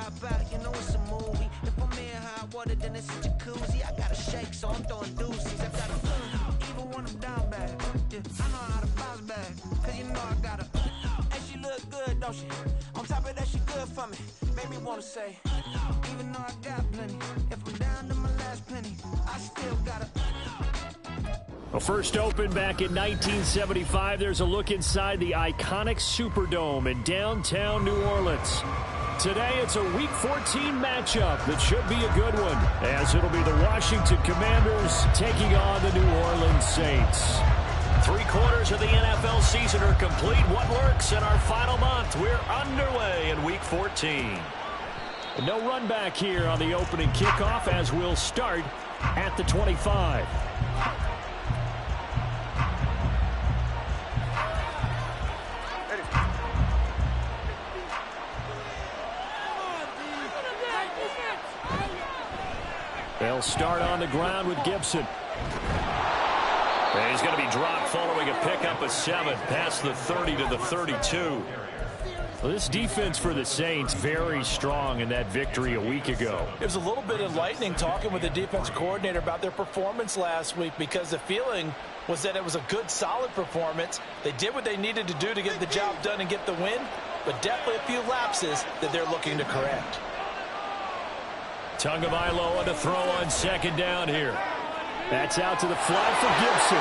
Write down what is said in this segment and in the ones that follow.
pop out, you know it's a movie. If I'm in hot water, then it's a jacuzzi. I got a shake, so I'm throwing deuces. I got a even when I'm down bad. Yeah, I know how to bounce back, cause you know I got a and she look good, don't she? On top of that, she good for me. Made me wanna say, even though I got plenty, if I'm down to my last penny, I still got a Well, first opened back in 1975, there's a look inside the iconic Superdome in downtown New Orleans. Today, it's a Week 14 matchup that should be a good one, as it'll be the Washington Commanders taking on the New Orleans Saints. 3/4 of the NFL season are complete. What works in our final month? We're underway in Week 14. No run back here on the opening kickoff, as we'll start at the 25. They'll start on the ground with Gibson. And he's going to be dropped following a pickup of 7 past the 30 to the 32. Well, this defense for the Saints very strong in that victory a week ago. It was a little bit enlightening talking with the defensive coordinator about their performance last week, because the feeling was that it was a good, solid performance. They did what they needed to do to get the job done and get the win, but definitely a few lapses that they're looking to correct. Tagovailoa to throw on second down here. That's out to the flat for Gibson.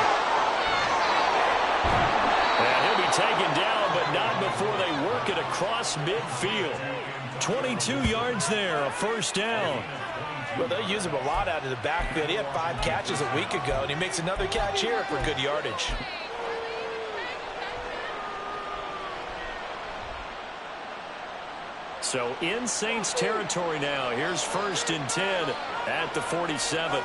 And he'll be taken down, but not before they work it across midfield. 22 yards there, a first down. Well, they use him a lot out of the backfield. He had 5 catches a week ago, and he makes another catch here for good yardage. So in Saints territory now. Here's 1st and 10 at the 47.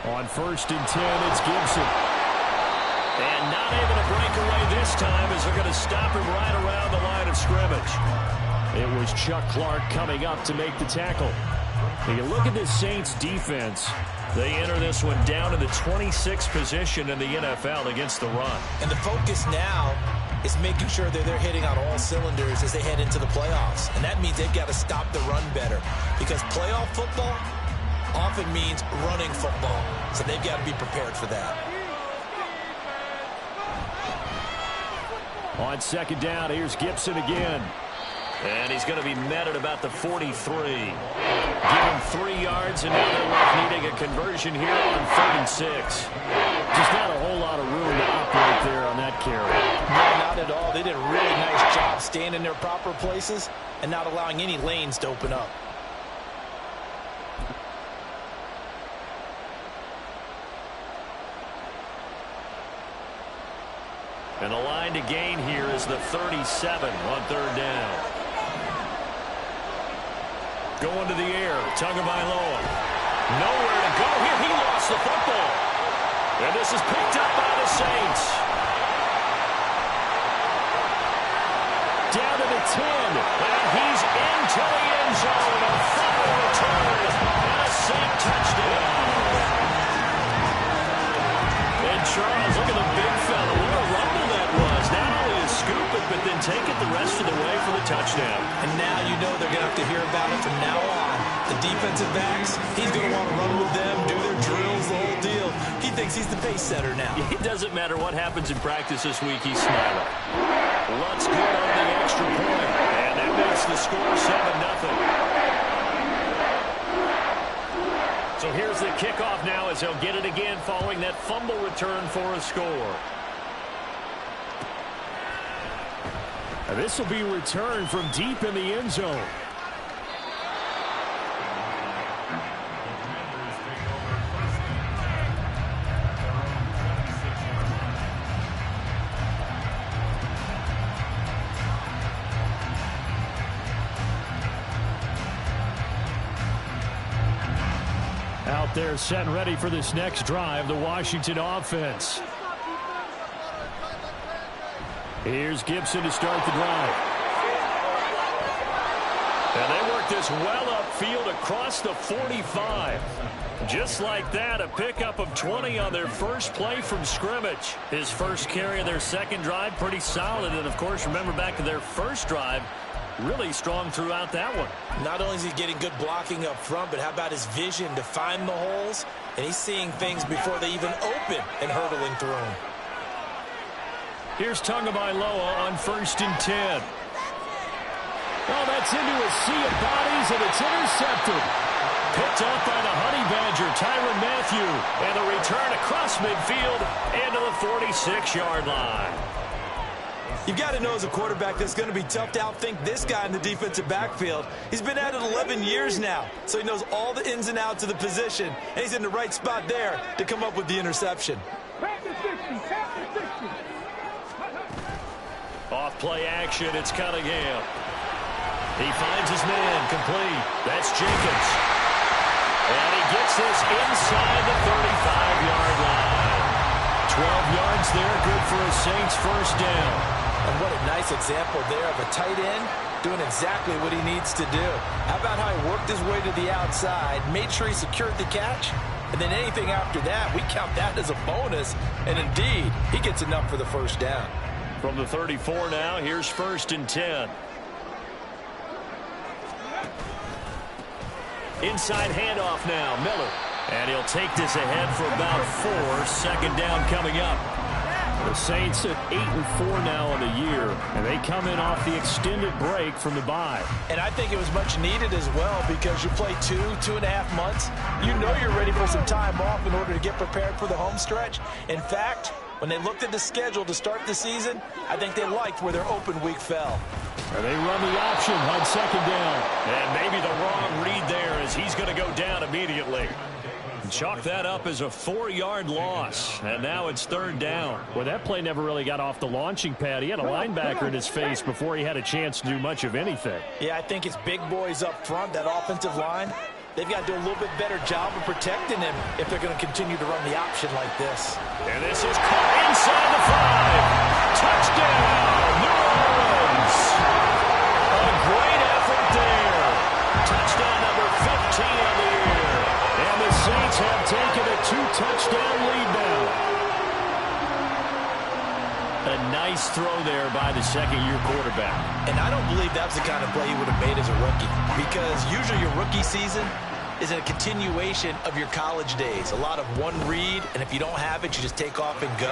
On 1st and 10, it's Gibson. And not able to break away this time, as they're going to stop him right around the line of scrimmage. It was Chuck Clark coming up to make the tackle. When you look at this Saints defense, they enter this one down in the 26th position in the NFL against the run. And the focus now is making sure that they're hitting on all cylinders as they head into the playoffs. And that means they've got to stop the run better, because playoff football often means running football. So they've got to be prepared for that. On second down, here's Gibson again. And he's going to be met at about the 43. Give him 3 yards, and now they're left needing a conversion here on 3rd and 6. Just not a whole lot of room to operate there on that carry. No, not at all. They did a really nice job staying in their proper places and not allowing any lanes to open up. And the line to gain here is the 37 on 3rd down. Going to the air, Tagovailoa. Nowhere to go here. He lost the football. And this is picked up by the Saints. Down to the 10. And he's into the end zone. A fumble return. And a Saint touchdown. And Charles, look at the big fella. What a rumble that was. Not only a scoop it, but then take it the rest of the way for the touchdown. And now you know they're going to have to hear about it from now on. The defensive backs, he's going to want to run with them, do their drills, the whole deal. He thinks he's the pace setter now. It doesn't matter what happens in practice this week, he's smiling. Looks good on the extra point. And that makes the score 7-0. So here's the kickoff now, as they'll get it again following that fumble return for a score. And this will be returned from deep in the end zone. Out there set and ready for this next drive, the Washington offense. Here's Gibson to start the drive. And they work this well upfield across the 45. Just like that, a pickup of 20 on their first play from scrimmage. His first carry of their second drive, pretty solid. And, of course, remember back to their first drive, really strong throughout that one. Not only is he getting good blocking up front, but how about his vision to find the holes? And he's seeing things before they even open and hurdling through them. Here's Tagovailoa on 1st and 10. Oh, that's into a sea of bodies, and it's intercepted. Picked up by the Honey Badger, Tyrann Mathieu. And the return across midfield and to the 46-yard line. You've got to know as a quarterback that's going to be tough to outthink this guy in the defensive backfield. He's been at it 11 years now, so he knows all the ins and outs of the position, and he's in the right spot there to come up with the interception. Off play action, it's Cunningham. He finds his man, complete. That's Jenkins. And he gets this inside the 35-yard line. 12 yards there, good for a Saints first down. And what a nice example there of a tight end doing exactly what he needs to do. How about how he worked his way to the outside, made sure he secured the catch, and then anything after that, we count that as a bonus. And indeed, he gets enough for the first down. From the 34 now, here's 1st and 10. Inside handoff now, Miller. And he'll take this ahead for about 4. Second down coming up. The Saints at 8-4 now on the year, and they come in off the extended break from the bye. And I think it was much needed as well because you play 2.5 months. You know you're ready for some time off in order to get prepared for the home stretch. In fact, when they looked at the schedule to start the season, I think they liked where their open week fell. And they run the option on second down. And maybe the wrong read there as he's going to go down immediately. Chalk that up as a 4-yard loss. And now it's third down. Well, that play never really got off the launching pad. He had a linebacker in his face before he had a chance to do much of anything. Yeah, I think it's big boys up front, that offensive line. They've got to do a little bit better job of protecting him if they're going to continue to run the option like this. And this is caught inside the 5. Touchdown, New Orleans. A great effort there. Touchdown number 15 on the year. And the Saints have taken a 2-touchdown lead now. A nice throw there by the second-year quarterback. And I don't believe that's the kind of play he would have made as a rookie, because usually your rookie season is a continuation of your college days. A lot of one read, and if you don't have it, you just take off and go.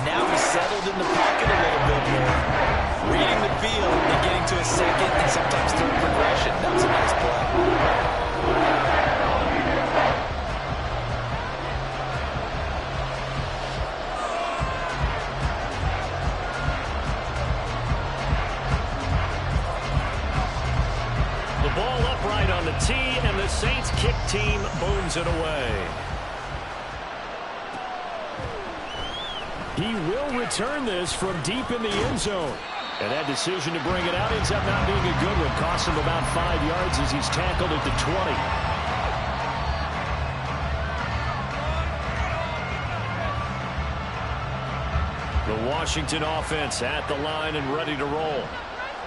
Now he's settled in the pocket a little bit more, reading the field and getting to a second and sometimes third progression. That was a nice play. Ball upright on the tee, and the Saints kick team booms it away. He will return this from deep in the end zone. And that decision to bring it out ends up not being a good one. Costs him about 5 yards as he's tackled at the 20. The Washington offense at the line and ready to roll.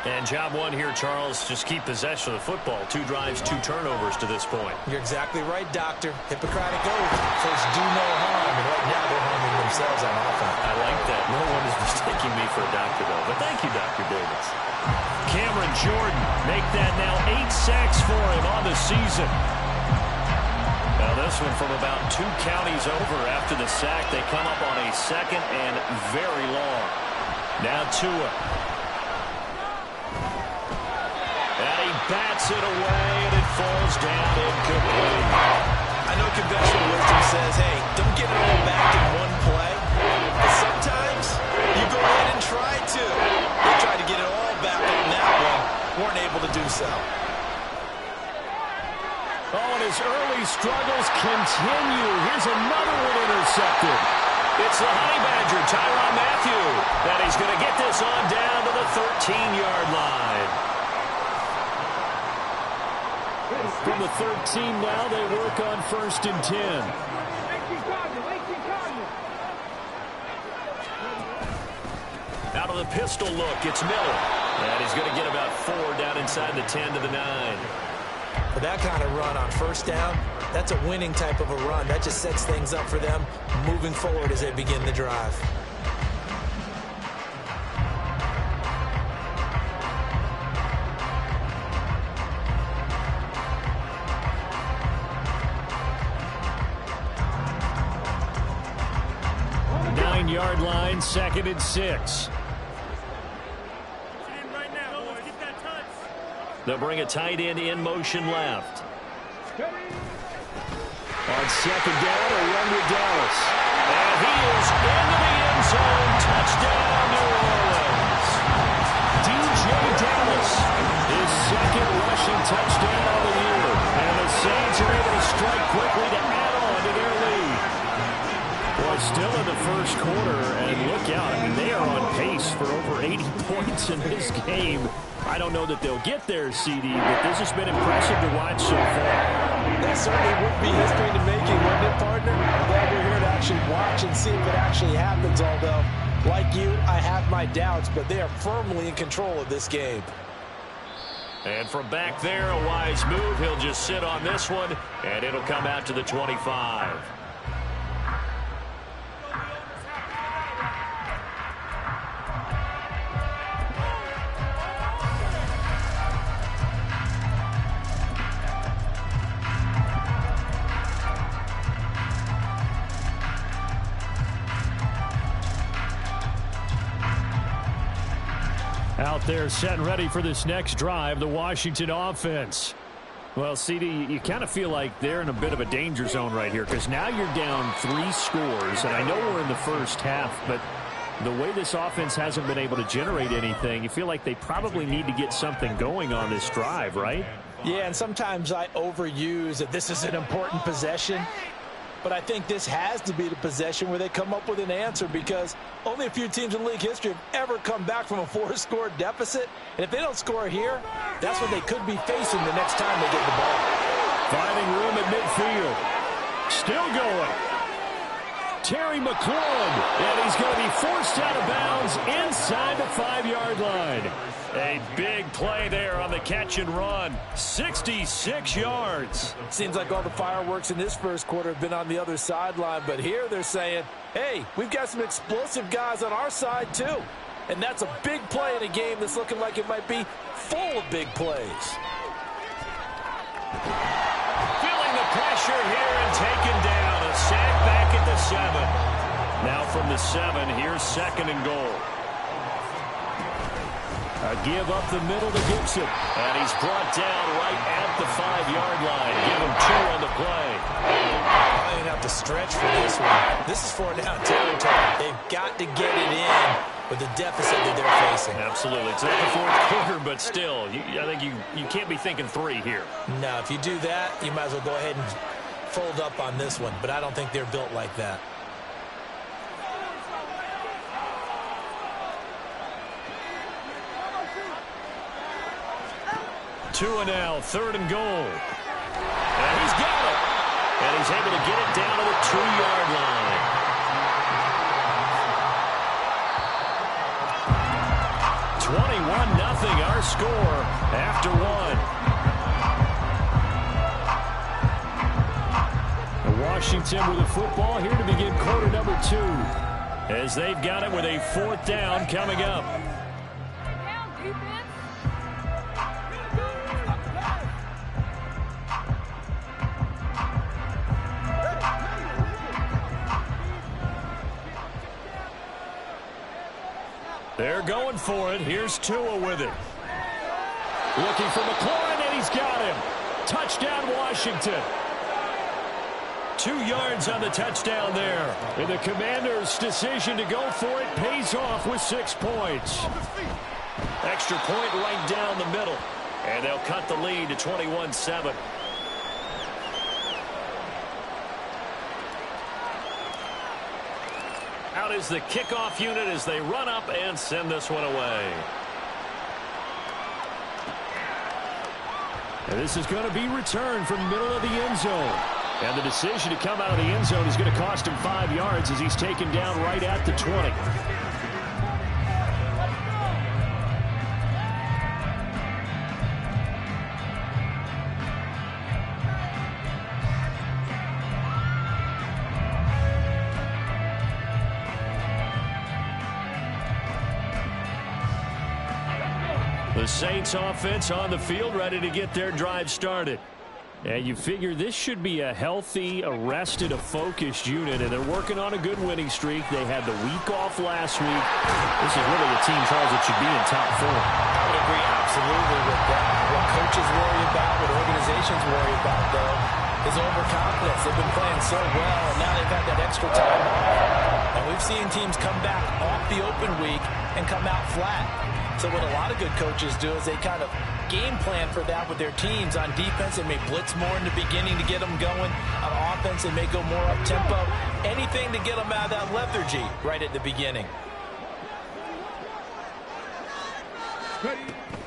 And job one here, Charles, just keep possession of the football. 2 drives, 2 turnovers to this point. You're exactly right, Doctor. Hippocratic oath. First, do no harm. And right now, they're harming themselves on offense. I like that. No one is mistaking me for a doctor, though. But thank you, Dr. Davis. Cameron Jordan, make that now 8 sacks for him on the season. Now this one from about 2 counties over after the sack. They come up on a second and very long. Now Tua. Bats it away, and it falls down incomplete. I know conventional wisdom says, hey, don't get it all back in one play. But sometimes you go ahead and try to. They tried to get it all back on that one. Weren't able to do so. Oh, and his early struggles continue. Here's another one intercepted. It's the Honey Badger, Tyrann Mathieu, that he's going to get this on down to the 13-yard line. From the 13 now, they work on 1st and 10. Out of the pistol look, it's Miller. And he's going to get about 4 down inside the 10 to the 9. For that kind of run on first down, that's a winning type of a run. That just sets things up for them moving forward as they begin the drive. 9-yard line, 2nd and 6. They'll bring a tight end in motion left. On 2nd down, a run with Dallas. And he is into the end zone. Touchdown, New Orleans. DJ Dallas, his 2nd rushing touchdown of the year. And the Saints are able to strike quickly to add on to their lead. Well, still in the first quarter, and look out. I mean, they are on pace for over 80 points in this game. I don't know that they'll get there, CD, but this has been impressive to watch so far. That certainly would be history to making, wouldn't it, partner? I'm glad we're here to actually watch and see if it actually happens, although, like you, I have my doubts, but they are firmly in control of this game. And from back there, a wise move. He'll just sit on this one, and it'll come out to the 25. Out there set and ready for this next drive, the Washington offense. Well, CD, you kind of feel like they're in a bit of a danger zone right here because now you're down 3 scores, and I know we're in the first half, but the way this offense hasn't been able to generate anything, you feel like they probably need to get something going on this drive, right? Yeah, and sometimes I overuse that this is an important possession. But I think this has to be the possession where they come up with an answer because only a few teams in league history have ever come back from a 4-score deficit. And if they don't score here, that's what they could be facing the next time they get the ball. Finding room at midfield. Still going. Terry McLaurin, and he's going to be forced out of bounds inside the 5-yard line. A big play there on the catch and run. 66 yards. Seems like all the fireworks in this first quarter have been on the other sideline, but here they're saying, hey, we've got some explosive guys on our side too. And that's a big play in a game that's looking like it might be full of big plays. Feeling the pressure here and taken down. A sack back at the 7. Now from the 7, here's 2nd and goal. A give up the middle to Gibson. And he's brought down right at the 5-yard line. Give him 2 on the play. I didn't have to stretch for this one. This is 4-down territory. They've got to get it in with the deficit that they're facing. Absolutely. It's not the 4th quarter, but still, I think you can't be thinking 3 here. No, if you do that, you might as well go ahead and fold up on this one. But I don't think they're built like that. Two and now, 3rd and goal. And he's got it. And he's able to get it down to the 2-yard line. (21-0) our score after 1. Washington with the football here to begin quarter number 2. As they've got it with a 4th down coming up. They're going for it. Here's Tua with it. Looking for McLaurin, and he's got him. Touchdown, Washington. 2 yards on the touchdown there. And the Commanders' decision to go for it pays off with 6 points. Extra point right down the middle. And they'll cut the lead to 21-7. Out is the kickoff unit as they run up and send this one away. And this is going to be returned from the middle of the end zone. And the decision to come out of the end zone is going to cost him 5 yards as he's taken down right at the 20. The Saints offense on the field ready to get their drive started. And you figure this should be a healthy, arrested, a focused unit, and they're working on a good winning streak. They had the week off last week. This is really a team, Charles, that should be in top form. I would agree absolutely with that. What coaches worry about, what organizations worry about, though, is overconfidence. They've been playing so well, and now they've had that extra time off. And we've seen teams come back off the open week and come out flat. So what a lot of good coaches do is they kind of game plan for that with their teams. On defense, they may blitz more in the beginning to get them going. On offense, they may go more up-tempo. Anything to get them out of that lethargy right at the beginning.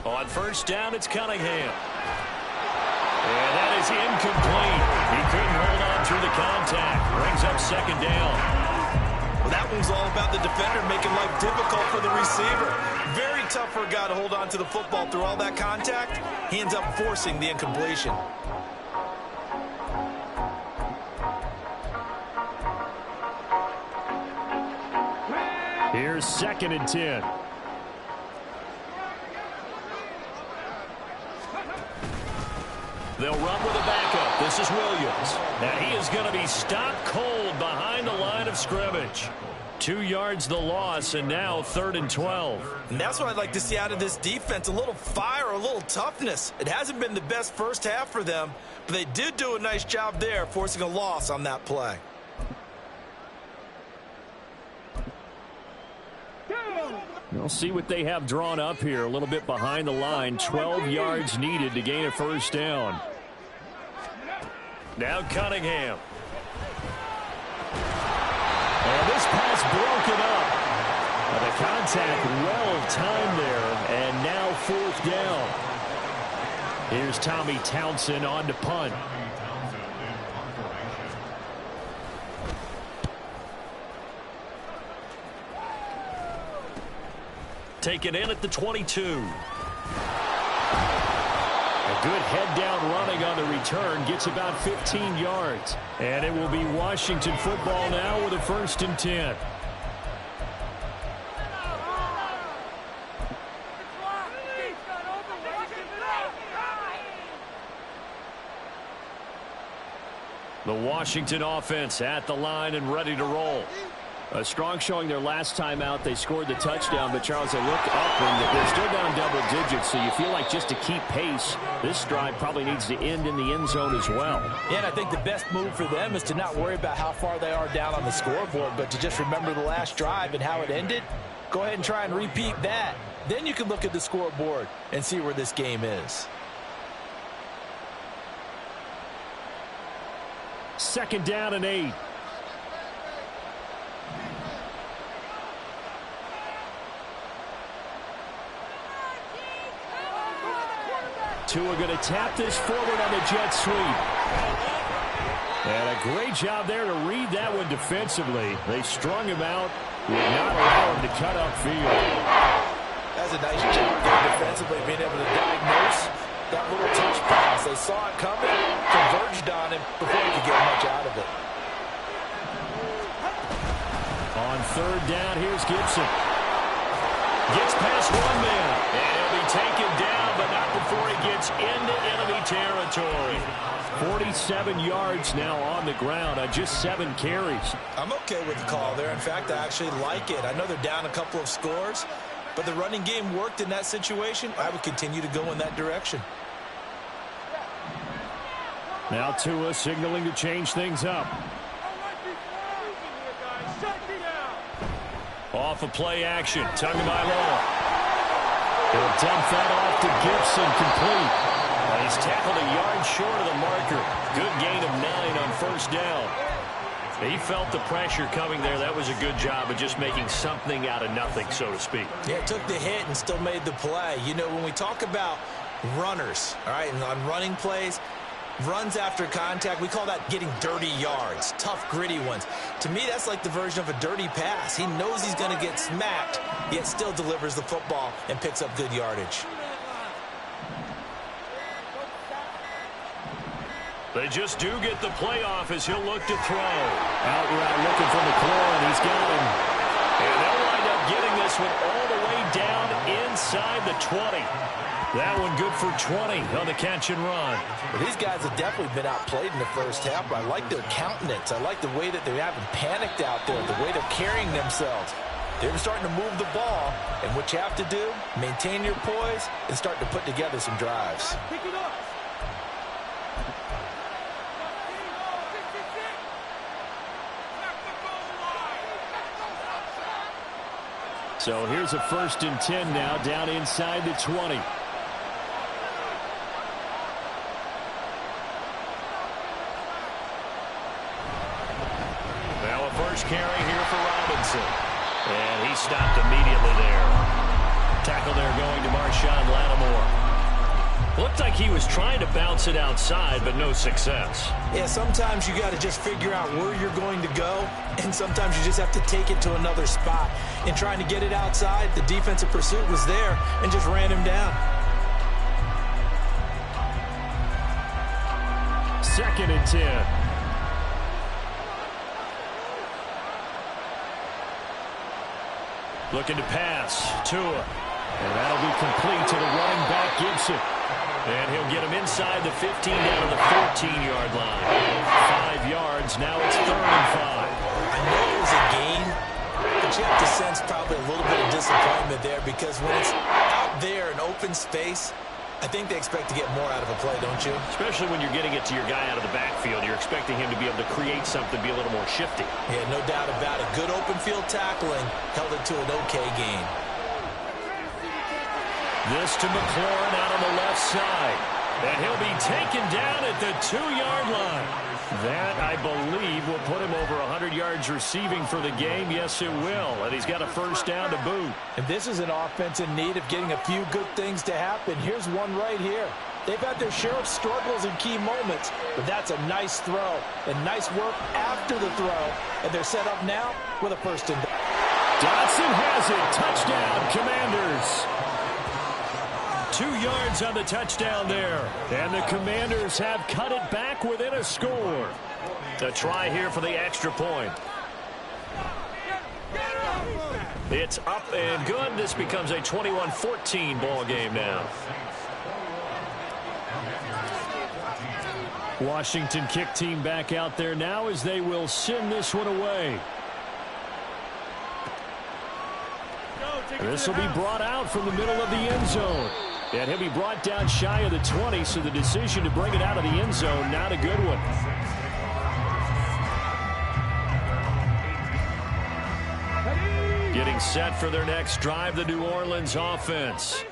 On first down, it's Cunningham. And that is incomplete. He couldn't hold on through the contact. Brings up second down. Well, that one's all about the defender making life difficult for the receiver. Very tough for a guy to hold on to the football through all that contact. He ends up forcing the incompletion. Here's 2nd and 10. They'll run with a backup. This is Williams. And he is going to be stopped cold behind the line of scrimmage. 2 yards the loss, and now 3rd and 12. And that's what I'd like to see out of this defense, a little fire, a little toughness. It hasn't been the best first half for them, but they did do a nice job there, forcing a loss on that play. We'll see what they have drawn up here. A little bit behind the line. 12 yards needed to gain a first down. Now Cunningham. And this pass broken up. The contact well timed there. And now 4th down. Here's Tommy Townsend on to punt. Taken in at the 22. A good head-down running on the return. Gets about 15 yards. And it will be Washington football now with a 1st and 10. The Washington offense at the line and ready to roll. A strong showing their last time out. They scored the touchdown, but Charles, they look up and they're still down double digits, so you feel like just to keep pace, this drive probably needs to end in the end zone as well. Yeah, and I think the best move for them is to not worry about how far they are down on the scoreboard, but to just remember the last drive and how it ended. Go ahead and try and repeat that. Then you can look at the scoreboard and see where this game is. 2nd down and 8. Tua going to tap this forward on the jet sweep. And a great job there to read that one defensively. They strung him out, would not allow him to cut upfield. That's a nice job there defensively, being able to diagnose that little touch pass. They saw it coming, converged on him before he could get much out of it. On 3rd down, here's Gibson. Gets past one man. And he'll be taken down, but not before he gets into enemy territory. 47 yards now on the ground on just 7 carries. I'm okay with the call there. In fact, I actually like it. I know they're down a couple of scores, but the running game worked in that situation. I would continue to go in that direction. Now Tua signaling to change things up. Off of play action. Tagovailoa. He'll dump that off to Gibson, complete. And he's tackled a yard short of the marker. Good gain of 9 on 1st down. He felt the pressure coming there. That was a good job of just making something out of nothing, so to speak. Yeah, took the hit and still made the play. You know, when we talk about runners, all right, and on running plays, runs after contact, we call that getting dirty yards, tough, gritty ones. To me, that's like the version of a dirty pass. He knows he's going to get smacked, yet still delivers the football and picks up good yardage. They just do get the playoff as he'll look to throw. Out route looking for McLaurin. He's got him. And they'll wind up getting this one all the way down inside the 20. That one good for 20 on the catch and run. Well, these guys have definitely been outplayed in the first half, but I like their countenance. I like the way that they haven't panicked out there, the way they're carrying themselves. They're starting to move the ball, and what you have to do, maintain your poise and start to put together some drives. Pick it up. So here's a 1st and 10 now, down inside the 20. Now a first carry here for Robinson. And he stopped immediately there. Tackle there going to Marshawn Lattimore. Looked like he was trying to bounce it outside, but no success. Yeah, sometimes you got to just figure out where you're going to go, and sometimes you just have to take it to another spot. In trying to get it outside, the defensive pursuit was there and just ran him down. 2nd and 10. Looking to pass. Tua. And that'll be complete to the running back, Gibson. And he'll get him inside the 15 down to the 14-yard line. 5 yards. Now it's 3rd and 5. I know it was a gain, but you have to sense probably a little bit of disappointment there because when it's out there in open space, I think they expect to get more out of a play, don't you? Especially when you're getting it to your guy out of the backfield. You're expecting him to be able to create something, be a little more shifty. Yeah, no doubt about it. Good open field tackling held it to an okay gain. This to McLaurin out on the left side. And he'll be taken down at the 2-yard line. That, I believe, will put him over 100 yards receiving for the game. Yes, it will. And he's got a 1st down to boot. And this is an offense in need of getting a few good things to happen. Here's one right here. They've had their share of struggles in key moments, but that's a nice throw and nice work after the throw. And they're set up now with a 1st and goal. Dotson has it. Touchdown, Commanders. 2 yards on the touchdown there. And the Commanders have cut it back within a score. A try here for the extra point. It's up and good. This becomes a 21-14 ball game now. Washington kick team back out there now as they will send this one away. This will be brought out from the middle of the end zone. And he'll be brought down shy of the 20, so the decision to bring it out of the end zone, not a good one. Getting set for their next drive, the New Orleans offense.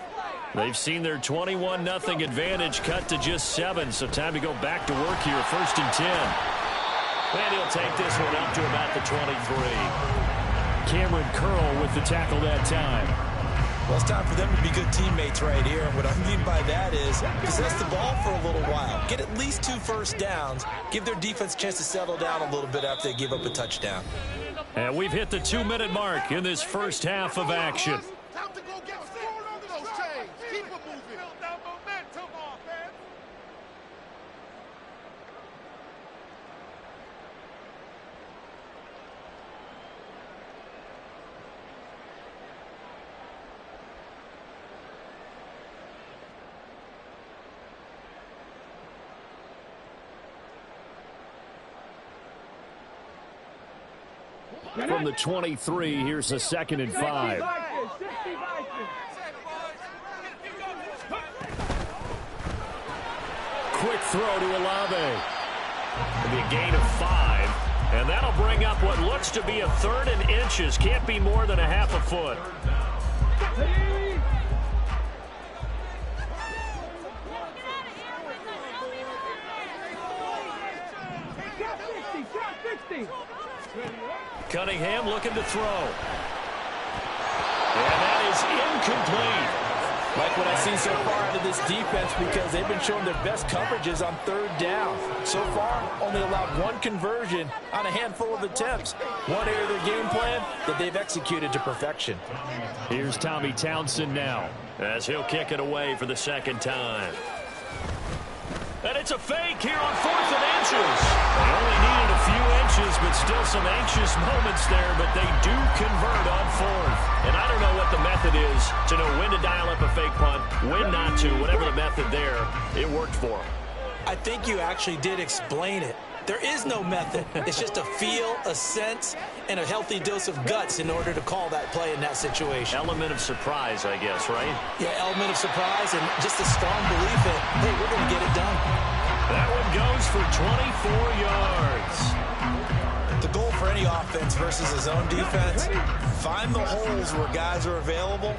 They've seen their 21-0 advantage cut to just 7, so time to go back to work here, 1st and 10. And he'll take this one up to about the 23. Cameron Curl with the tackle that time. Well, it's time for them to be good teammates right here. And what I mean by that is possess the ball for a little while. Get at least 2 first downs. Give their defense a chance to settle down a little bit after they give up a touchdown. And we've hit the 2-minute mark in this first half of action. Time to go get scored under those chains. Keep it moving. Build that momentum off, man. From the 23, here's a 2nd and 5. Quick throw to Olave. It'll be a gain of 5. And that'll bring up what looks to be a 3rd and inches. Can't be more than a half a foot. Cunningham looking to throw. And that is incomplete. Like what I've seen so far out of this defense because they've been showing their best coverages on 3rd down. So far, only allowed 1 conversion on a handful of attempts. One area of their game plan that they've executed to perfection. Here's Tommy Townsend now as he'll kick it away for the 2nd time. And it's a fake here on 4th and inches. They only needed a few inches, but still some anxious moments there, but they do convert on 4th. And I don't know what the method is to know when to dial up a fake punt, when not to, whatever the method there, it worked for them. I think you actually did explain it. There is no method. It's just a feel, a sense, and a healthy dose of guts in order to call that play in that situation. Element of surprise, I guess, right? Yeah, element of surprise and just a strong belief that, hey, we're going to get it done. That one goes for 24 yards. The goal for any offense versus his own defense, find the holes where guys are available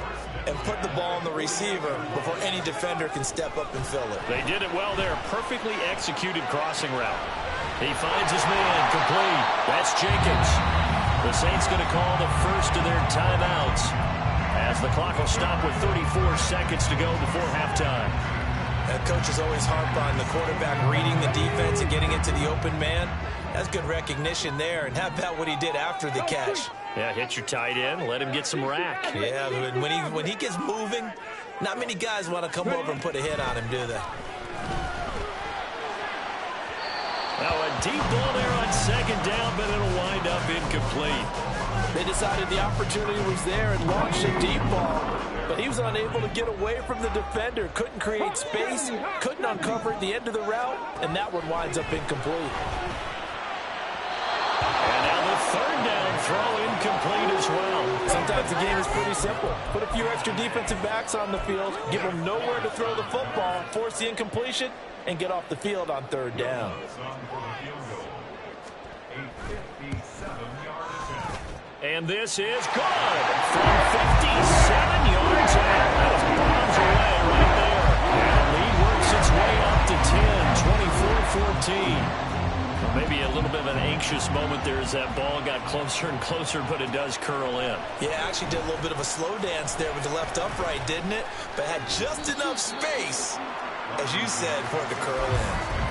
and put the ball on the receiver before any defender can step up and fill it. They did it well there. Perfectly executed crossing route. He finds his man complete. That's Jenkins. The Saints going to call the first of their timeouts as the clock will stop with 34 seconds to go before halftime. And coaches always harp on the quarterback reading the defense and getting into the open man. That's good recognition there. And how about what he did after the catch? Yeah, hit your tight end, let him get some rack. Yeah, when he gets moving, not many guys want to come over and put a hit on him, do they? Now a deep ball there on 2nd down, but it'll wind up incomplete. They decided the opportunity was there and launched a deep ball, but he was unable to get away from the defender, couldn't create space, couldn't uncover at the end of the route, and that one winds up incomplete. And now the 3rd down throw incomplete as well. Sometimes the game is pretty simple. Put a few extra defensive backs on the field, give them nowhere to throw the football, force the incompletion, and get off the field on 3rd down. And this is good from 57 yards out. That was bombs away right there. And the lead works its way up to 10, 24-14. Well, maybe a little bit of an anxious moment there as that ball got closer and closer, but it does curl in. Yeah, actually did a little bit of a slow dance there with the left upright, didn't it? But had just enough space, as you said, for it to curl in.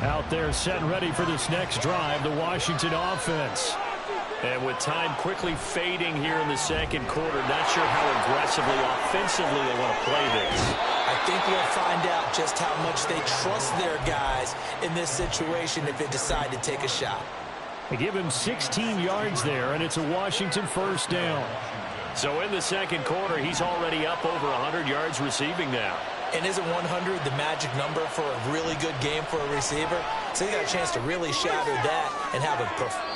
Out there set and ready for this next drive, the Washington offense. And with time quickly fading here in the 2nd quarter, not sure how aggressively, offensively they want to play this. I think we'll find out just how much they trust their guys in this situation if they decide to take a shot. They give him 16 yards there, and it's a Washington 1st down. So in the 2nd quarter, he's already up over 100 yards receiving now. And isn't 100 the magic number for a really good game for a receiver? So he got a chance to really shatter that and have a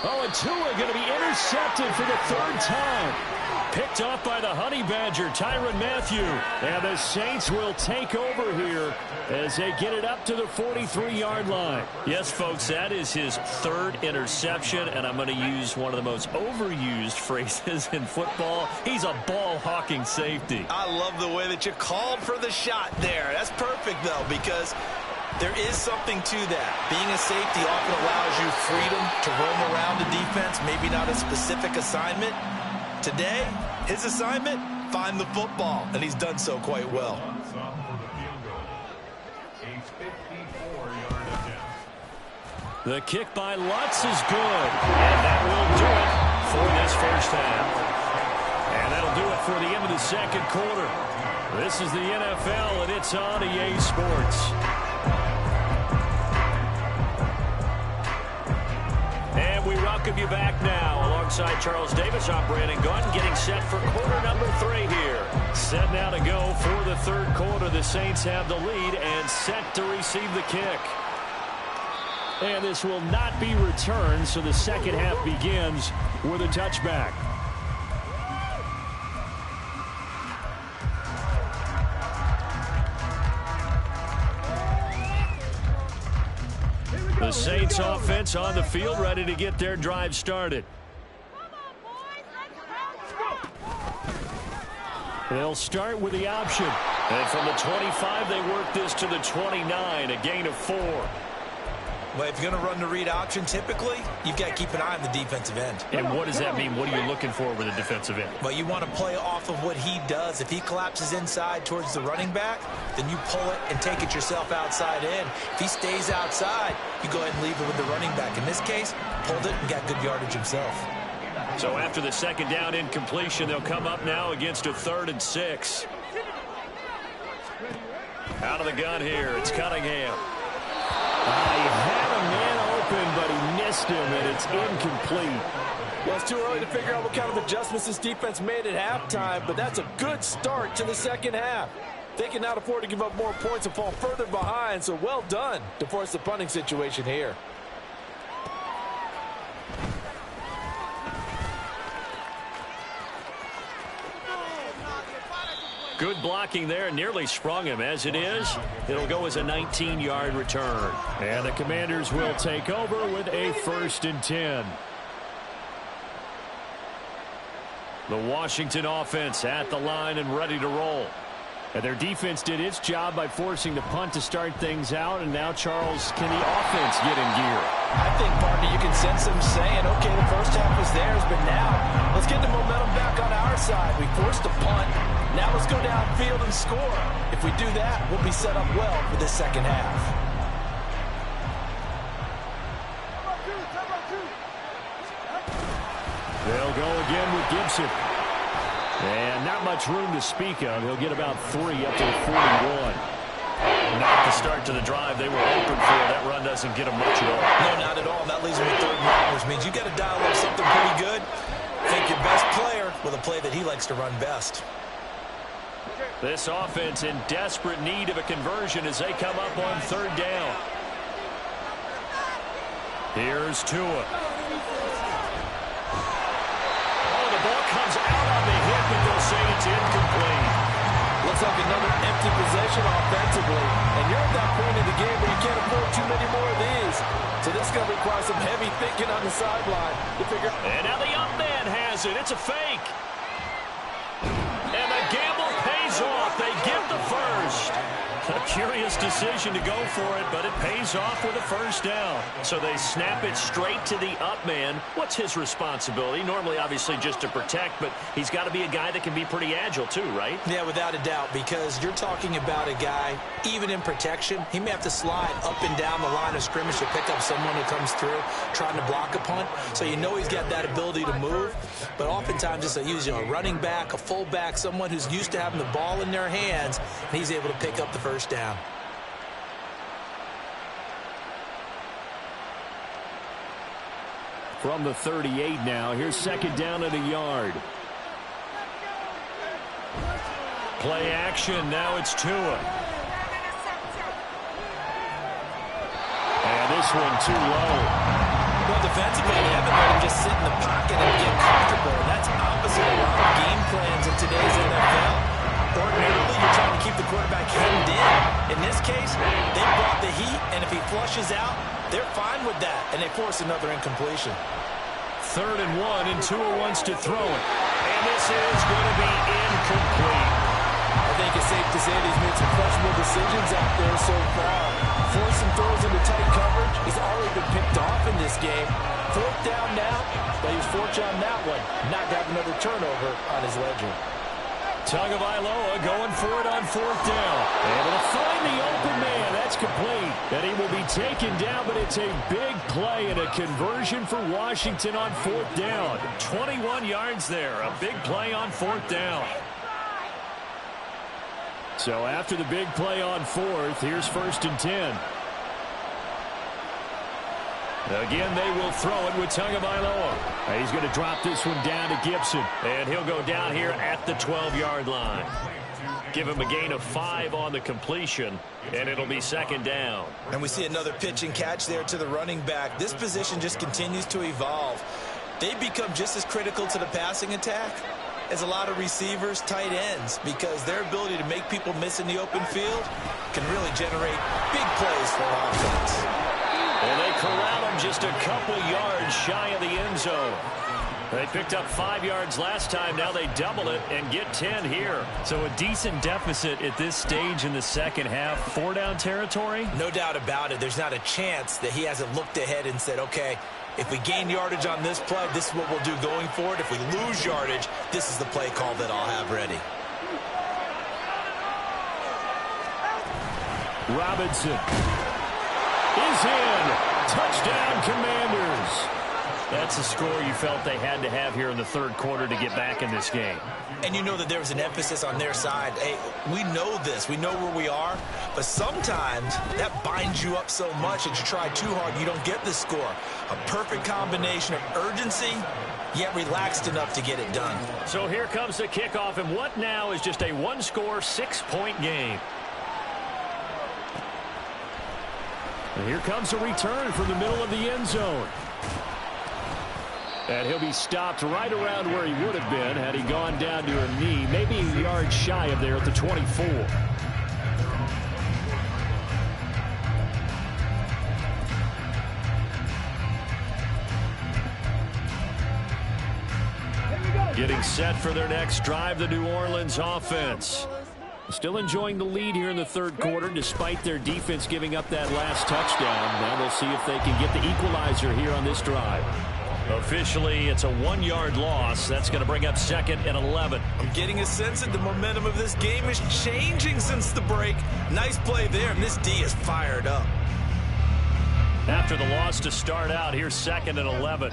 Oh, and Tua going to be intercepted for the 3rd time. Picked off by the Honey Badger, Tyrann Mathieu. And the Saints will take over here as they get it up to the 43-yard line. Yes, folks, that is his 3rd interception, and I'm going to use one of the most overused phrases in football. He's a ball-hawking safety. I love the way that you called for the shot there. That's perfect, though, because there is something to that. Being a safety often allows you freedom to roam around the defense, maybe not a specific assignment. Today, his assignment, find the football, and he's done so quite well. The kick by Lutz is good, and that will do it for this 1st half. And that'll do it for the end of the 2nd quarter. This is the NFL, and it's on EA Sports. And we welcome you back now. Alongside Charles Davis, I'm Brandon Gunn, getting set for quarter number 3 here. Set now to go for the 3rd quarter. The Saints have the lead and set to receive the kick. And this will not be returned, so the 2nd half begins with a touchback. The Saints offense on the field, ready to get their drive started. They'll start with the option. And from the 25, they work this to the 29, a gain of 4. Well, if you're going to run the read option, typically, you've got to keep an eye on the defensive end. And what does that mean? What are you looking for with a defensive end? Well, you want to play off of what he does. If he collapses inside towards the running back, then you pull it and take it yourself outside in. If he stays outside, you go ahead and leave it with the running back. In this case, pulled it and got good yardage himself. So after the second down incompletion, they'll come up now against a 3rd and 6. Out of the gun here, it's Cunningham. He had a man open, but he missed him, and it's incomplete. Well, it's too early to figure out what kind of adjustments this defense made at halftime, but that's a good start to the second half. They cannot afford to give up more points and fall further behind, so well done to force the punting situation here. Good blocking there, nearly sprung him. As it is, it'll go as a 19-yard return. And the Commanders will take over with a 1st and 10. The Washington offense at the line and ready to roll. And their defense did its job by forcing the punt to start things out. And now, Charles, can the offense get in gear? I think, partner, you can sense them saying, okay, the first half was theirs, but now let's get the momentum back on our side. We forced a punt. Now let's go downfield and score. If we do that, we'll be set up well for this second half. They'll go again with Gibson. And not much room to speak of. He'll get about 3 up to the 41. Not the start to the drive they were hoping for. That run doesn't get them much at all. No, not at all. That leaves them with 3rd and long, which means you got to dial up something pretty good. Think your best player with a play that he likes to run best. This offense in desperate need of a conversion as they come up on 3rd down. Here's Tua. Oh, the ball comes out on the hit, but they'll say it's incomplete. Looks like another empty possession offensively. And you're at that point in the game where you can't afford too many more of these. So this is going to require some heavy thinking on the sideline to figure. And now the up man has it. It's a fake. And the gamble pays off. They get the first. A curious decision to go for it, but it pays off with a 1st down. So they snap it straight to the up man. What's his responsibility? Normally, obviously, just to protect, but he's got to be a guy that can be pretty agile too, right? Yeah, without a doubt, because you're talking about a guy, even in protection, he may have to slide up and down the line of scrimmage to pick up someone who comes through trying to block a punt. So you know he's got that ability to move, but oftentimes it's usually a running back, a fullback, someone who's used to having the ball in their hands, and he's able to pick up the 1st down. From the 38 now, here's 2nd down at a yard. Play action, now it's Tua. And this one too low. Well, defensively, they haven't let him just sit in the pocket and get comfortable. And that's opposite a lot of game plans in today's NFL. Ordinarily, you're trying to keep the quarterback hemmed in. In this case, they brought the heat, and if he flushes out, they're fine with that, and they force another incompletion. 3rd and 1, and Tua wants to throw it. And this is going to be incomplete. I think it's safe to say that he's made some questionable decisions out there so far. Forcing throws into tight coverage. He's already been picked off in this game. 4th down now, but he was fortunate on that one, not to have another turnover on his ledger. Tagovailoa going for it on 4th down. Able to find the open man. That's complete. And he will be taken down, but it's a big play and a conversion for Washington on 4th down. 21 yards there. A big play on 4th down. So after the big play on 4th, here's 1st and 10. Again, they will throw it with Tagovailoa. He's going to drop this one down to Gibson. And he'll go down here at the 12-yard line. Give him a gain of 5 on the completion, and it'll be 2nd down. And we see another pitch and catch there to the running back. This position just continues to evolve. They become just as critical to the passing attack as a lot of receivers, tight ends, because their ability to make people miss in the open field can really generate big plays for offense. And they corral him just a couple yards shy of the end zone. They picked up 5 yards last time. Now they double it and get 10 here. So a decent deficit at this stage in the second half. 4-down territory? No doubt about it. There's not a chance that he hasn't looked ahead and said, okay, if we gain yardage on this play, this is what we'll do going forward. If we lose yardage, this is the play call that I'll have ready. Robinson is in. Touchdown, Commanders. That's a score you felt they had to have here in the third quarter to get back in this game. And you know that there was an emphasis on their side. Hey, we know this. We know where we are. But sometimes that binds you up so much that you try too hard, you don't get the score. A perfect combination of urgency, yet relaxed enough to get it done. So here comes the kickoff, and what now is just a one-score, 6-point game. And here comes a return from the middle of the end zone. And he'll be stopped right around where he would have been had he gone down to a knee, maybe a yard shy of there at the 24. Getting set for their next drive, the New Orleans offense. Still enjoying the lead here in the third quarter despite their defense giving up that last touchdown. Now they'll see if they can get the equalizer here on this drive. Officially, it's a 1-yard loss. That's going to bring up 2nd and 11. I'm getting a sense that the momentum of this game is changing since the break. Nice play there, and this D is fired up. After the loss to start out, here's 2nd and 11.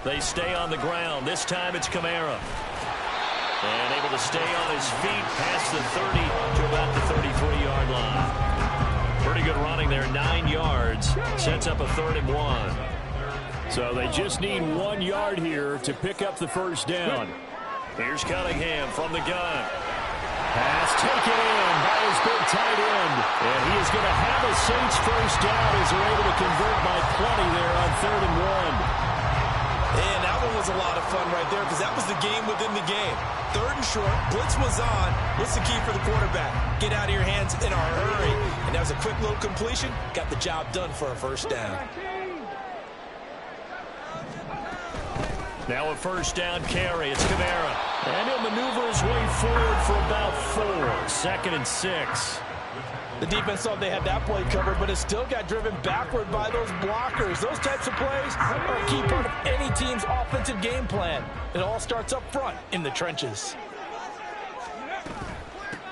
They stay on the ground. This time it's Kamara. And able to stay on his feet past the 30 to about the 33-yard line. Pretty good running there, 9 yards. Sets up a 3rd and 1. So they just need 1 yard here to pick up the first down. Here's Cunningham from the gun. Pass taken in by his big tight end. And he is going to have a Saints first down as they're able to convert by plenty there on 3rd and 1. And that one was a lot of fun right there because that was the game within the game. 3rd and short, blitz was on. What's the key for the quarterback? Get out of your hands in a hurry. And that was a quick little completion. Got the job done for a first down. Now a first down carry. It's Kamara. And he'll maneuver his way forward for about 4. 2nd and 6. The defense thought they had that play covered, but it still got driven backward by those blockers. Those types of plays are a key part of any team's offensive game plan. It all starts up front in the trenches.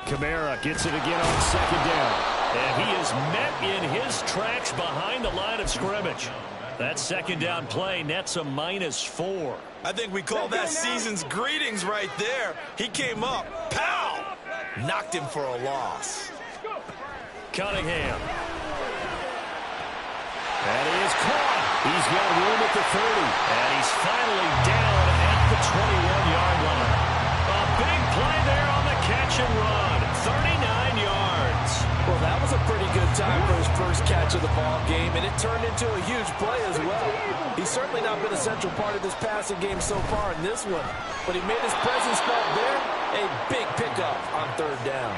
Kamara gets it again on 2nd down. And he is met in his tracks behind the line of scrimmage. That 2nd down play nets a -4. I think we call that season's greetings right there. He came up, pow! Knocked him for a loss. Cunningham. And he is caught. He's got room at the 30. And he's finally down at the 21-yard line. A big play there on the catch and run. 39 yards. Well, that was a pretty good time for his first catch of the ball game, and it turned into a huge play as well. He's certainly not been a central part of this passing game so far in this one, but he made his presence felt there. A big pickup on 3rd down.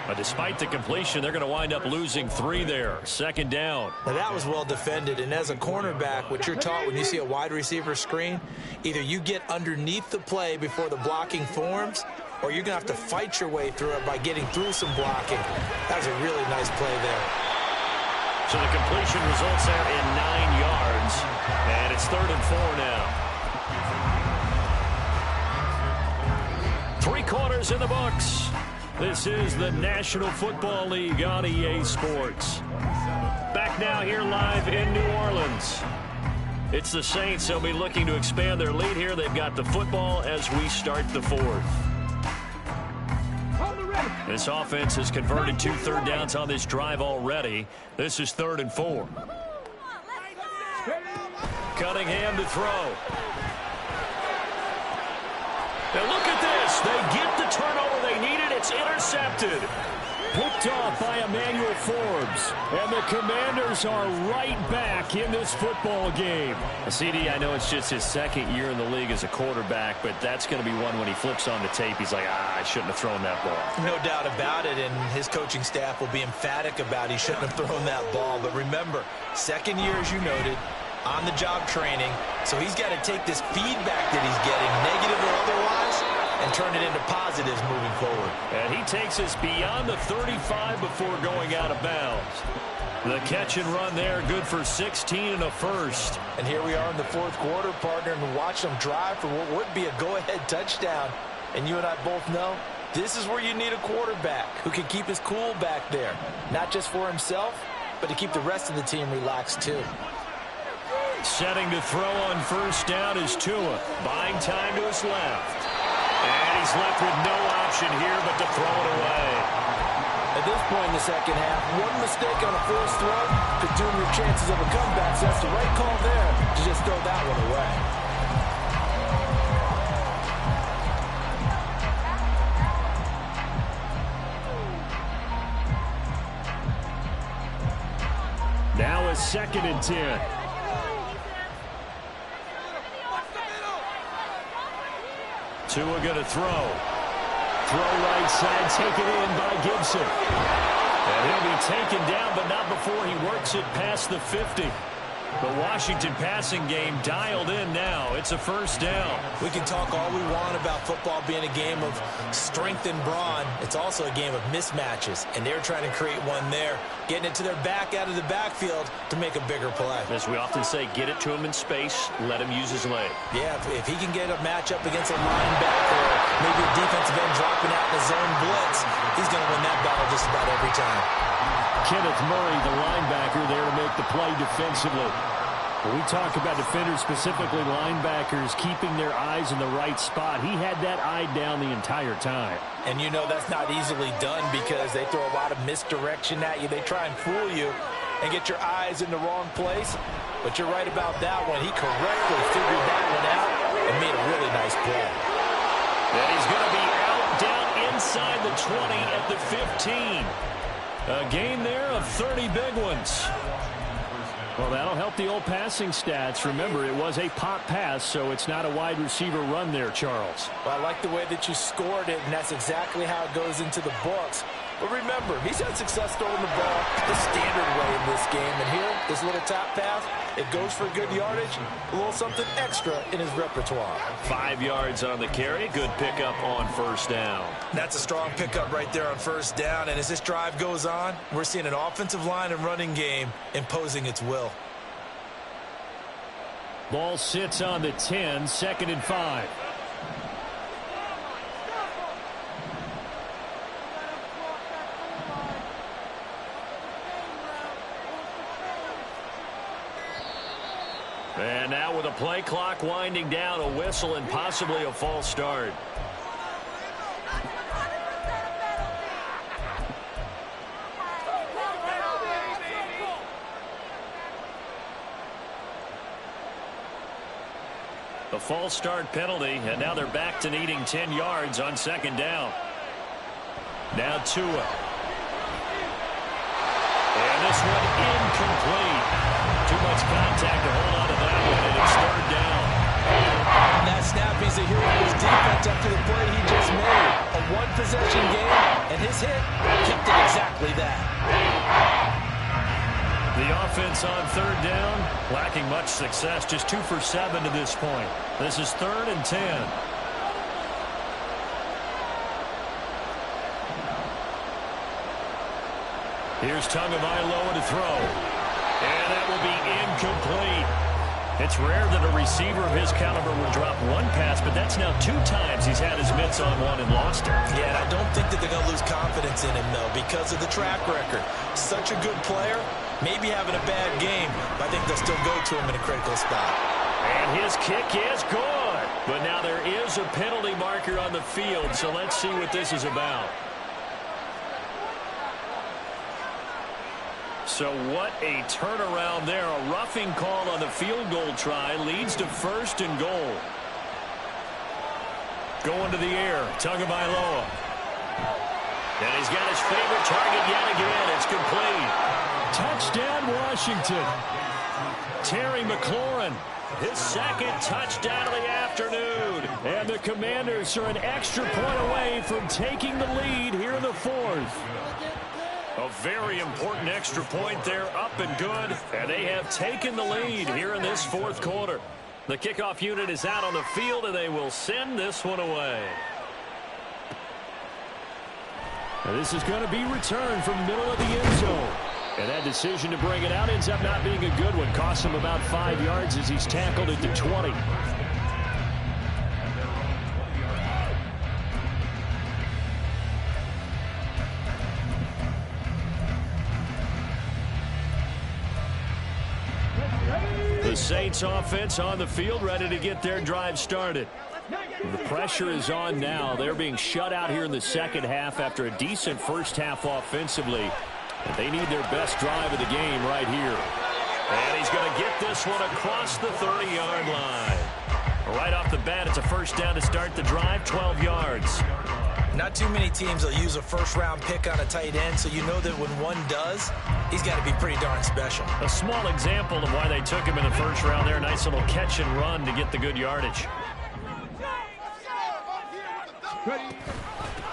But despite the completion, they're going to wind up losing 3 there. 2nd down. Now that was well defended, and as a cornerback, what you're taught when you see a wide receiver screen, either you get underneath the play before the blocking forms, or you're going to have to fight your way through it by getting through some blocking. That was a really nice play there. So the completion results there in 9 yards, and it's 3rd and 4 now. 3 quarters in the books. This is the National Football League on EA Sports. Back now here live in New Orleans. It's the Saints. They'll be looking to expand their lead here. They've got the football as we start the 4th. This offense has converted 2 3rd downs on this drive already. This is 3rd and 4. Cunningham to throw. Now look at this. They get the turnover they needed. It's intercepted. picked off by Emmanuel Forbes. And the Commanders are right back in this football game. CD, I know it's just his second year in the league as a quarterback, but that's going to be one when he flips on the tape, he's like, I shouldn't have thrown that ball. No doubt about it, and his coaching staff will be emphatic about he shouldn't have thrown that ball. But remember, second year, as you noted, on-the-job training, so he's got to take this feedback that he's getting, negative or otherwise, and turn it into positives moving forward. And he takes us beyond the 35 before going out of bounds. The catch and run there, good for 16 and a first. And here we are in the fourth quarter, partner, and watch them drive for what would be a go-ahead touchdown. And you and I both know this is where you need a quarterback who can keep his cool back there, not just for himself, but to keep the rest of the team relaxed too. Setting to throw on first down is Tua, buying time to his left. And he's left with no option here but to throw it away. At this point in the second half, one mistake on a forced throw could doom your chances of a comeback, so that's the right call there to just throw that one away. Now a 2nd and 10. Tua going to throw. Throw right side, taken in by Gibson. And he'll be taken down, but not before he works it past the 50. The Washington passing game dialed in now. It's a first down. We can talk all we want about football being a game of strength and brawn. It's also a game of mismatches, and they're trying to create one there, getting it to their back out of the backfield to make a bigger play. As we often say, get it to him in space, let him use his leg. Yeah, if he can get a matchup against a linebacker or maybe a defensive end dropping out in the zone blitz, he's going to win that battle just about every time. Kenneth Murray, the linebacker, there to make the play defensively. When we talk about defenders, specifically linebackers, keeping their eyes in the right spot, he had that eye down the entire time. And you know that's not easily done because they throw a lot of misdirection at you. They try and fool you and get your eyes in the wrong place. But you're right about that one. He correctly figured that one out and made a really nice play. And he's going to be out down inside the 20 at the 15. A gain there of 30 big ones. Well, that'll help the old passing stats. Remember, it was a pop pass, so it's not a wide receiver run there, Charles. Well, I like the way that you scored it, and that's exactly how it goes into the books. But remember, he's had success throwing the ball the standard way in this game. And here, this little top pass, it goes for good yardage, a little something extra in his repertoire. 5 yards on the carry. Good pickup on first down. That's a strong pickup right there on first down. And as this drive goes on, we're seeing an offensive line and running game imposing its will. Ball sits on the 10, 2nd and 5. And now with a play clock winding down, a whistle and possibly a false start. A false start penalty, and now they're back to needing 10 yards on 2nd down. Now Tua. And this one incomplete. Too much contact to hold on to that one, and it's 3rd down. On that snap, he's a hero of his defense after the play he just made. A one-possession game, and his hit kept it exactly that. The offense on 3rd down, lacking much success, just 2 for 7 to this point. This is 3rd and 10. Here's Tagovailoa to throw. And that will be incomplete. It's rare that a receiver of his caliber would drop one pass, but that's now 2 times he's had his mitts on one and lost it. Yeah, and I don't think that they're going to lose confidence in him, though, because of the track record. Such a good player, maybe having a bad game, but I think they'll still go to him in a critical spot. And his kick is good. But now there is a penalty marker on the field, so let's see what this is about. So what a turnaround there. A roughing call on the field goal try leads to 1st and goal. Going to the air, Tagovailoa. And he's got his favorite target yet again. It's complete. Touchdown, Washington. Terry McLaurin, his second touchdown of the afternoon. And the Commanders are an extra point away from taking the lead here in the fourth. A very important extra point there, up and good. And they have taken the lead here in this fourth quarter. The kickoff unit is out on the field, and they will send this one away. And this is going to be returned from the middle of the end zone. And that decision to bring it out ends up not being a good one. Costs him about 5 yards as he's tackled at the 20. The Saints offense on the field, ready to get their drive started. The pressure is on now. They're being shut out here in the second half after a decent first half offensively. And they need their best drive of the game right here. And he's going to get this one across the 30-yard line. Right off the bat, it's a first down to start the drive, 12 yards. Not too many teams will use a first-round pick on a tight end, so you know that when one does, he's got to be pretty darn special. A small example of why they took him in the first round there. Nice little catch and run to get the good yardage.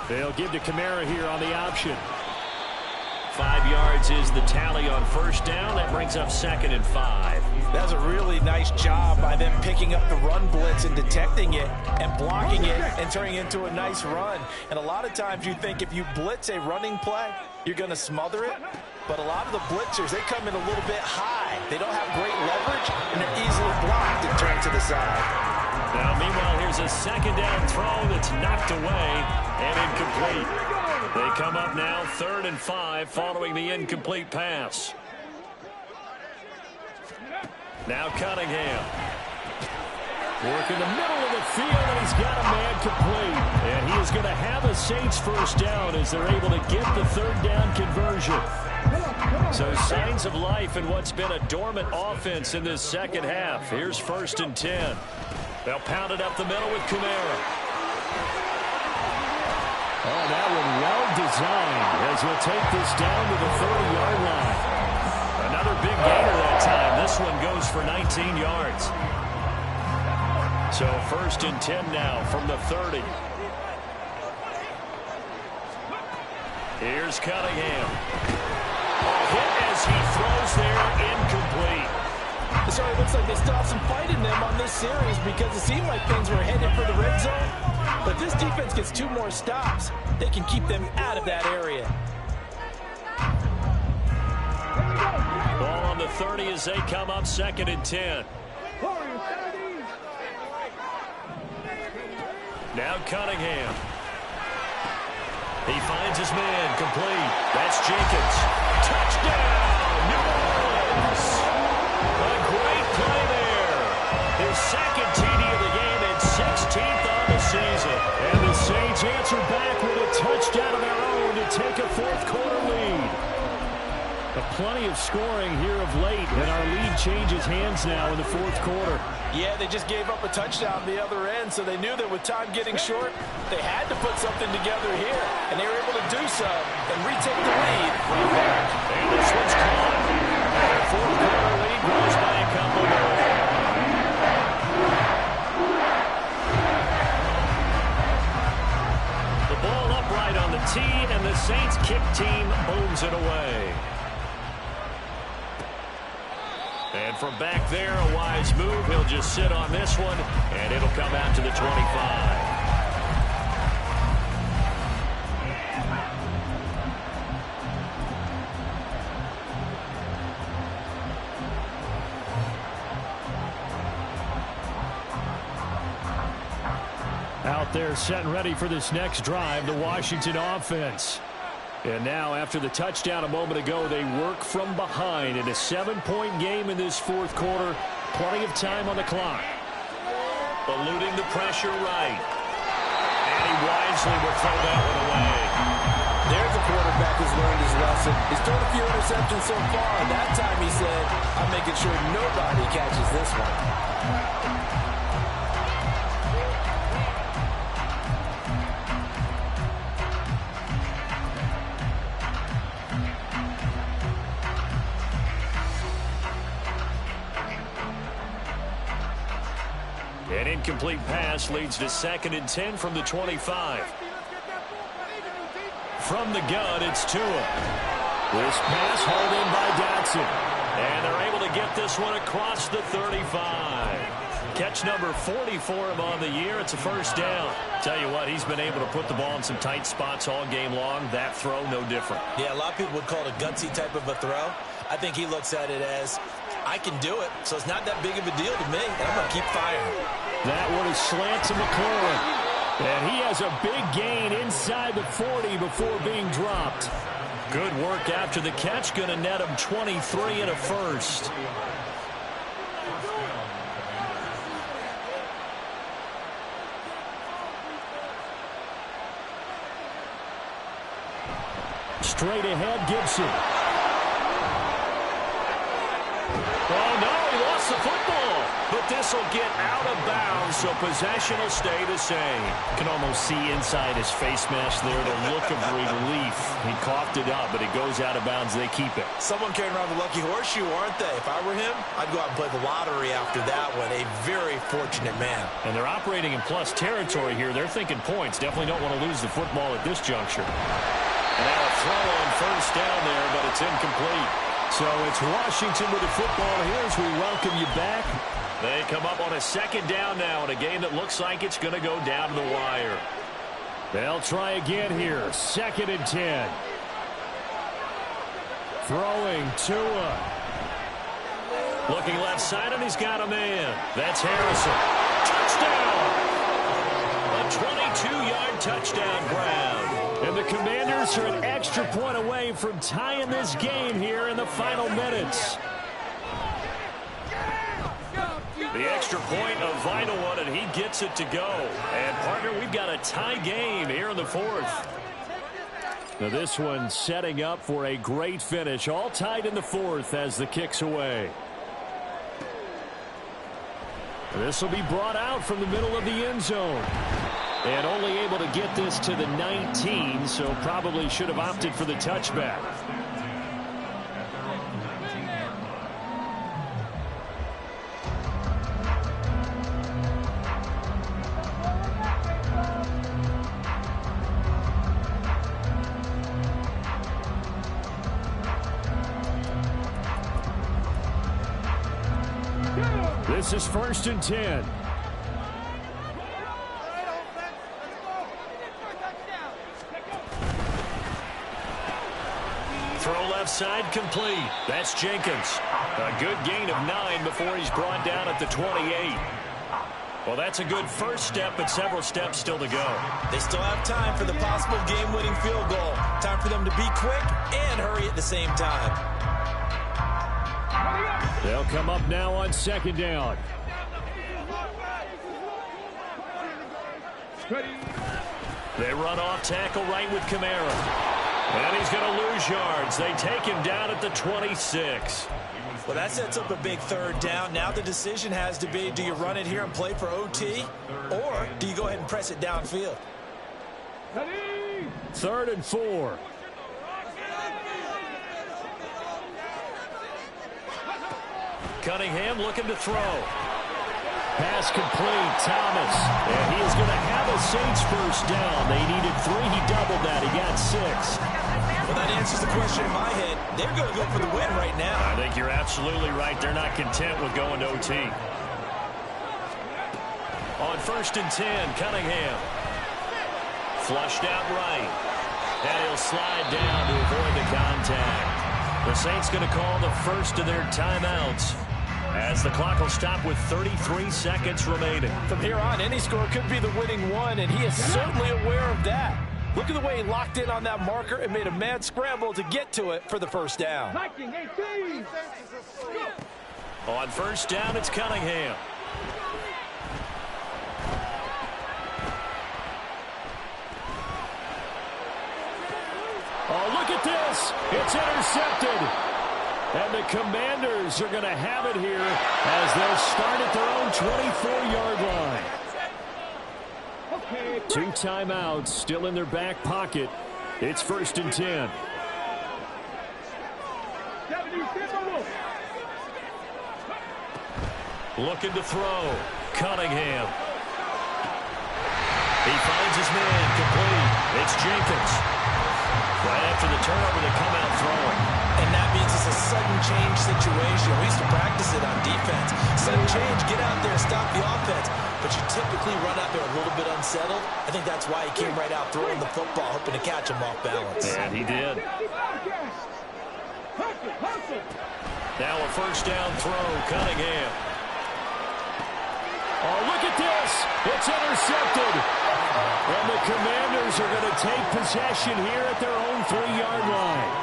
They'll give to Kamara here on the option. 5 yards is the tally on first down. That brings up 2nd and 5. That's a really nice job by them picking up the run blitz and detecting it and blocking it and turning it into a nice run. And a lot of times you think if you blitz a running play, you're going to smother it. But a lot of the blitzers, they come in a little bit high. They don't have great leverage, and they're easily blocked and turned to the side. Now, meanwhile, here's a second down throw that's knocked away and incomplete. They come up now 3rd and 5 following the incomplete pass. Now Cunningham. Work in the middle of the field, and he's got a man complete. And he is going to have a Saints first down as they're able to get the third down conversion. So signs of life in what's been a dormant offense in this second half. Here's 1st and 10. They'll pound it up the middle with Kamara. Oh, that one well designed as he'll take this down to the 30-yard line. Another big gainer that time. This one goes for 19 yards. So 1st and 10 now from the 30. Here's Cunningham. Hit as he throws there, incomplete. So it looks like they still have some fight in them on this series because it seemed like things were headed for the red zone. But this defense gets 2 more stops. They can keep them out of that area. Ball on the 30 as they come up 2nd and 10. Now Cunningham. He finds his man, complete. That's Jenkins. Touchdown, New Orleans. A great play there. His 2nd TD of the game and 16th on the season. And the Saints answer back with a touchdown of their own to take a fourth quarter lead. Plenty of scoring here of late, and our lead changes hands now in the fourth quarter. Yeah, they just gave up a touchdown on the other end, so they knew that with time getting short, they had to put something together here, and they were able to do so and retake the lead right there. And this one's caught. Their fourth quarter lead grows by a couple more. The ball upright on the tee, and the Saints kick team booms it away. And from back there, a wise move. He'll just sit on this one, and it'll come out to the 25. Out there set and ready for this next drive, the Washington offense. And now, after the touchdown a moment ago, they work from behind in a 7-point game in this fourth quarter. Plenty of time on the clock. Eluding the pressure right. And he wisely will throw that one away. There's a quarterback who's learned his lesson. He's thrown a few interceptions so far. That time he said, I'm making sure nobody catches this one. incomplete pass leads to 2nd and 10 from the 25. From the gun, it's Tua. This pass hauled in by Dotson. And they're able to get this one across the 35. Catch number 40 for him on the year. It's a first down. Tell you what, he's been able to put the ball in some tight spots all game long. That throw, no different. Yeah, a lot of people would call it a gutsy type of a throw. I think he looks at it as, I can do it, so it's not that big of a deal to me, and I'm going to keep firing. That one is slant to McLaurin. And he has a big gain inside the 40 before being dropped. Good work after the catch. Going to net him 23 and a first. Straight ahead, Gibson. Oh, no, he lost the football. But this will get out of bounds, so possession will stay the same. Can almost see inside his face mask there the look of relief. He coughed it up, but it goes out of bounds. They keep it. Someone carrying around the lucky horseshoe, aren't they? If I were him, I'd go out and play the lottery after that one. A very fortunate man. And they're operating in plus territory here. They're thinking points. Definitely don't want to lose the football at this juncture. And now a throw on first down there, but it's incomplete. So it's Washington with the football here as we welcome you back. They come up on a 2nd down now in a game that looks like it's going to go down to the wire. They'll try again here. 2nd and 10. Throwing Tua. Looking left side, and he's got a man. That's Harrison. Touchdown! A 22-yard touchdown ground. And the Commanders are an extra point away from tying this game here in the final minutes. The extra point, a vital one, and he gets it to go. And, partner, we've got a tie game here in the 4th. Now this one setting up for a great finish. All tied in the 4th as the kick's away. This will be brought out from the middle of the end zone. And only able to get this to the 19, so probably should have opted for the touchback. This is 1st and 10. Throw left side complete. That's Jenkins. A good gain of 9 before he's brought down at the 28. Well, that's a good first step, but several steps still to go. They still have time for the possible game-winning field goal. Time for them to be quick and hurry at the same time. They'll come up now on 2nd down. They run off tackle right with Kamara. And he's going to lose yards. They take him down at the 26. Well, that sets up a big 3rd down. Now the decision has to be, do you run it here and play for OT, or do you go ahead and press it downfield? 3rd and 4. Cunningham looking to throw. Pass complete, Thomas. And he is going to have a Saints first down. They needed 3. He doubled that. He got 6. Well, that answers the question in my head. They're going to go for the win right now. I think you're absolutely right. They're not content with going to OT. On 1st and 10, Cunningham. Flushed out right. And he'll slide down to avoid the contact. The Saints going to call the first of their timeouts, as the clock will stop with 33 seconds remaining. From here on, any score could be the winning one, and he is certainly aware of that. Look at the way he locked in on that marker and made a mad scramble to get to it for the first down. On 1st down, it's Cunningham. Oh, look at this. It's intercepted. And the Commanders are going to have it here as they'll start at their own 24-yard line. 2 timeouts still in their back pocket. It's 1st and 10. Looking to throw. Cunningham. He finds his man complete. It's Jenkins. Right after the turnover, they come out throwing. And that means it's a sudden change situation. We used to practice it on defense. Sudden change, get out there, stop the offense. But you typically run out there a little bit unsettled. I think that's why he came right out throwing the football, hoping to catch him off balance. And he did. Now a first down throw, Cunningham. Oh, look at this. It's intercepted. And the Commanders are going to take possession here at their own 3-yard line.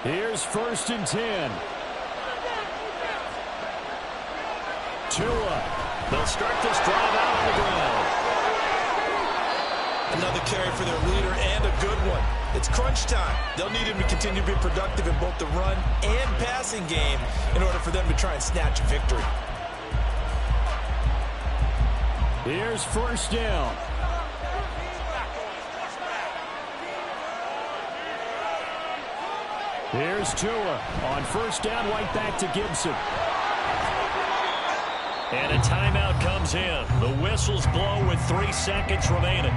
Here's 1st and 10. Tua. They'll start this drive out on the ground. Another carry for their leader and a good one. It's crunch time. They'll need him to continue to be productive in both the run and passing game in order for them to try and snatch a victory. Here's 1st down. Here's Tua. On 1st down, right back to Gibson. And a timeout comes in. The whistles blow with 3 seconds remaining.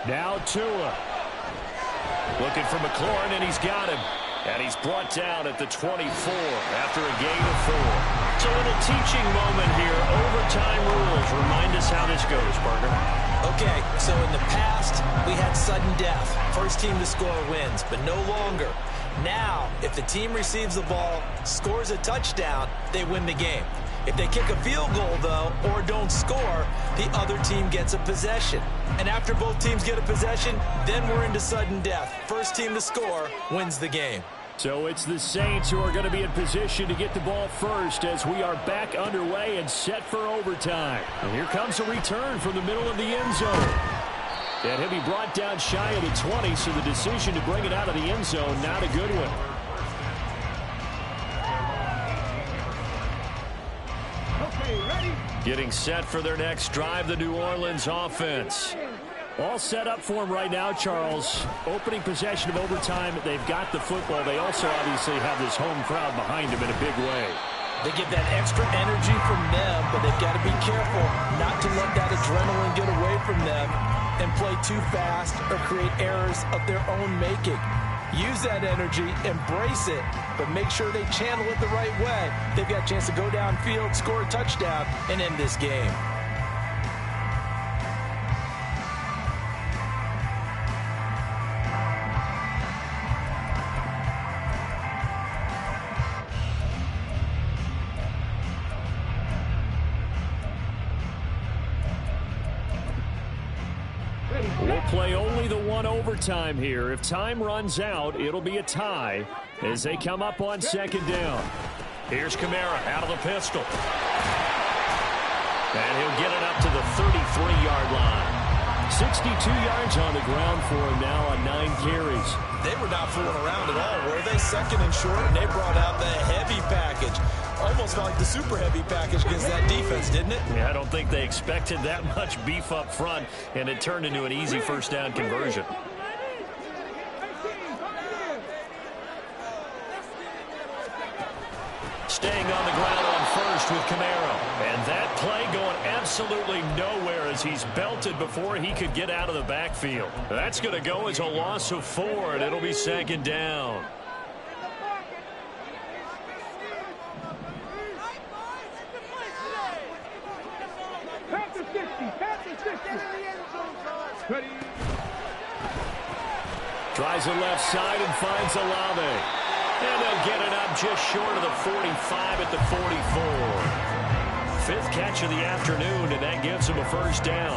Now Tua. Looking for McLaurin, and he's got him. And he's brought down at the 24 after a gain of 4. So a little teaching moment here. Overtime rules. Remind us how this goes, partner. Okay, so in the past, we had sudden death. First team to score wins, but no longer. Now, if the team receives the ball, scores a touchdown, they win the game. If they kick a field goal, though, or don't score, the other team gets a possession. And after both teams get a possession, then we're into sudden death. First team to score wins the game. So it's the Saints who are going to be in position to get the ball first as we are back underway and set for overtime. And here comes a return from the middle of the end zone. And he'll be brought down shy of the 20, so the decision to bring it out of the end zone, not a good one. Getting set for their next drive, the New Orleans offense. All set up for them right now, Charles. Opening possession of overtime. They've got the football. They also obviously have this home crowd behind them in a big way. They get that extra energy from them, but they've got to be careful not to let that adrenaline get away from them and play too fast or create errors of their own making. Use that energy, embrace it, but make sure they channel it the right way. They've got a chance to go downfield, score a touchdown, and end this game. We'll play only the one overtime here. If time runs out, it'll be a tie as they come up on 2nd down. Here's Kamara out of the pistol. And he'll get it up to the 33-yard line. 62 yards on the ground for him now on 9 carries. They were not fooling around at all, were they? 2nd and short, and they brought out the heavy package. Almost like the super heavy package against that defense, didn't it? Yeah, I don't think they expected that much beef up front, and it turned into an easy first down conversion. Staying on the ground on first with Camaro. And that play going absolutely nowhere as he's belted before he could get out of the backfield. That's going to go as a loss of 4, and it'll be 2nd down. Tries the left side and finds Olave. And they'll get it up just short of the 45 at the 44. 5th catch of the afternoon, and that gives him a first down.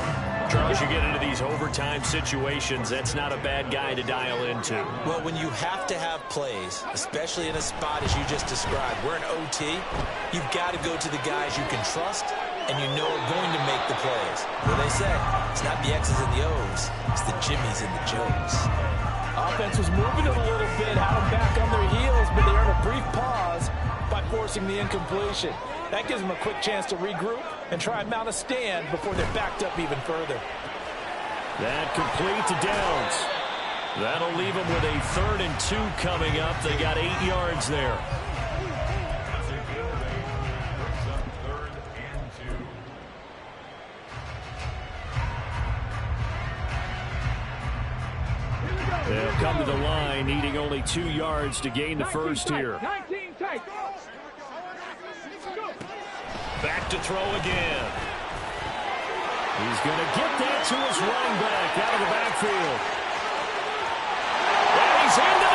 Charles, you get into these overtime situations, that's not a bad guy to dial into. Well, when you have to have plays, especially in a spot as you just described, we're in OT, you've got to go to the guys you can trust and you know are going to make the plays. What do they say? It's not the X's and the O's, it's the Jimmys and the Joes. Offense was moving it a little bit, had them back on their heels, but they earned a brief pause by forcing the incompletion. That gives them a quick chance to regroup and try and mount a stand before they're backed up even further. That complete to Downs. That'll leave them with a 3rd and 2 coming up. They got 8 yards there. They'll come to the line, needing only 2 yards to gain the first here. Back to throw again. He's going to get that to his running back out of the backfield. And he's in there.